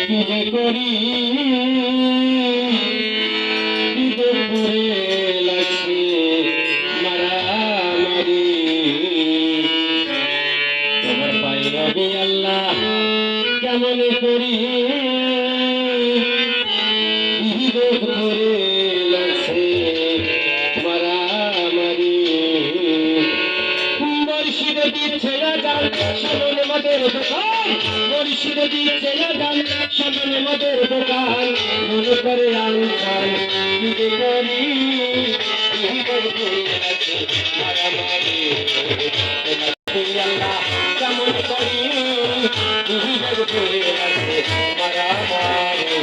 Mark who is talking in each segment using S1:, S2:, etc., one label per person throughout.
S1: কি যে করি বিপদ করে লাগছে মারামারি তোমার পাই রবি আল্লাহ কেমন করি বিপদ করে লাগছে মারামারি মুর্শিদ দিচ্ছে আজান সামনে মদের দোকান মুর্শিদ দিচ্ছে আজান সামনে মদের দোকান মনে করে আনসান কি যে করি বিপদ করে লাগছে মারামারি আল্লাহ কেমন করি বিপদ করে লাগছে মারামারি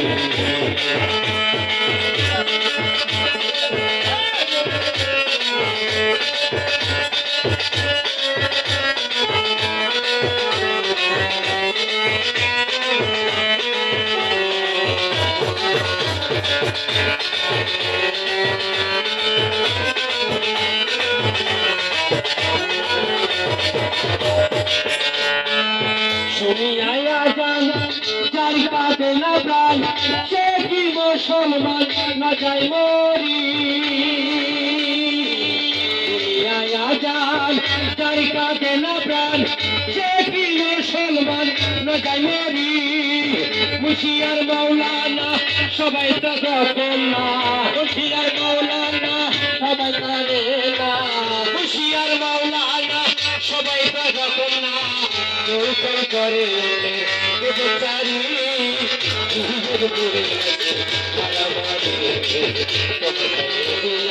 S1: শুনিয়াই আজান যার কাছে না প্রাণ সে কি মুসলমান না যায় মরি শুনিয়াই আজান যার কাছে না প্রাণ সে কি মুসলমান না যায় মরি মুশিয়ার মাওলানা সবাই তো যখন না মুশিয়ার মাওলানা সবাই জানে না মুশিয়ার মাওলানা সবাই তো যখন না কেউ করে বেচারি বিপদ করে মারামারি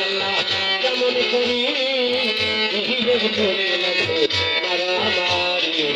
S1: আল্লাহ কেমন করি বিপদ করে মারামারি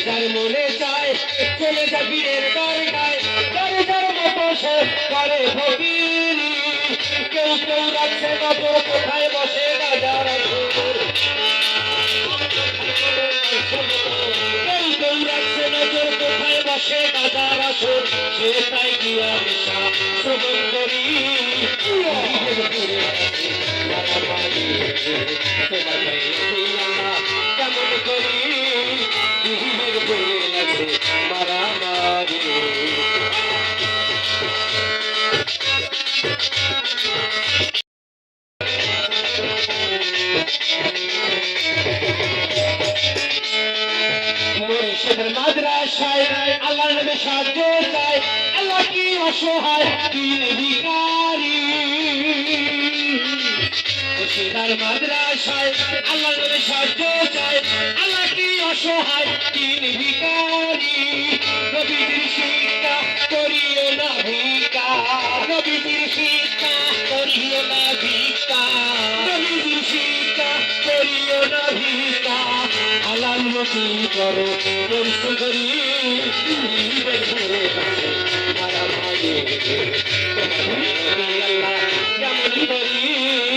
S1: যার মনে চায় চলে যা বীরের দরগায় যার যার মতো সে করে ফকিরি কেউ কেউ রাখছে নজর কোথায় বসে রাজার আসর কেউ কেউ রাখছে নজর কোথায় বসে রাজার আসর সে তাই গিয়া নেশা শ্রবণ করি কেমন করি মারামারি মুর্শিদের মাদ্রাসায় আল্লাহর নামে সাহায্য চায় আল্লাহ কি অসহায় দিন ভিখারি মুর্শিদের মাদ্রাসায় আল্লাহর নামে সাহায্য চায় আল্লাহ কি অসহায় দিন ভিখারি নবীজির শিক্ষা করিও না ভিক্ষা নবীজির শিক্ষা করিও না ভিক্ষা নবীজির শিক্ষা করিও না ভিক্ষা হালাল রুটি করো পরিশ্রম করি মারামারি আল্লাহ কেমন করি